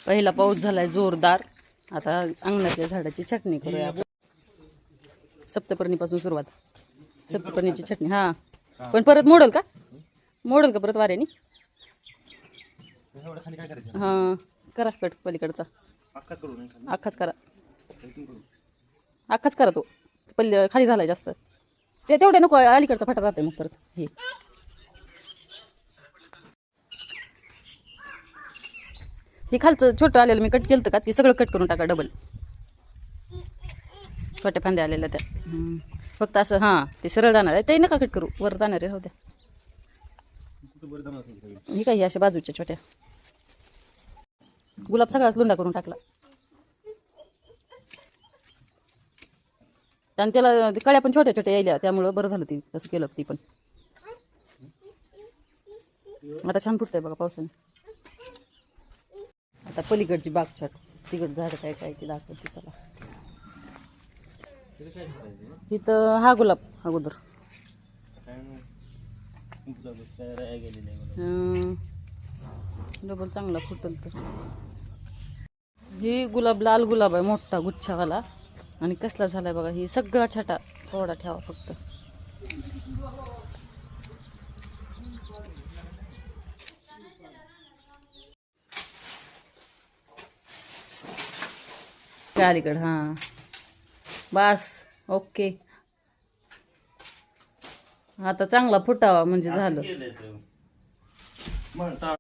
पहिला पाऊस झालाय जोरदार. आता अंगणातल्या झाडाची छटणी करूया आपण. सप्तपर्णीपासून सुरुवात. सप्तपर्णीची चटणी. हा पण परत मोडल का परत वाऱ्याने? हा करा कट पलीकडचा. अख्खाच करा. अख्खाच करा तो. पल्ले खाली झालाय जास्त. ते तेवढे नको, अलीकडचा फटा जाते मग परत. हे हे खालचं छोटं आलेलं मी कट केलं का, ते सगळं कट करून टाका डबल. छोट्या फांद्या आलेल्या त्या. फक्त असं हां ते सरळ जाणार आहे, ते नका कट करू. वर जाणार आहे, राहू द्या. ही काही अशा बाजूच्या छोट्या. गुलाब सगळाच लुंडा करून टाकला. आणि त्याला कळ्या पण छोट्या छोट्या यायल्या, त्यामुळं बरं झालं ती तसं केलं. ती पण आता छान फुटतंय बघा पावसाने. आता पलीकडची बाग छाट. तिकड झाड काय काय ते दाखवते चला. इथं हा गुलाब अगोदर डबल चांगला फुटल तर. ही गुलाब लाल गुलाब आहे, मोठा गुच्छावाला. आणि कसला झालाय बघा. ही सगळा छाटा थोडा ठेवा फक्त. अलीकड हां बस ओके. आता चांगला फुटावा म्हणजे झालं.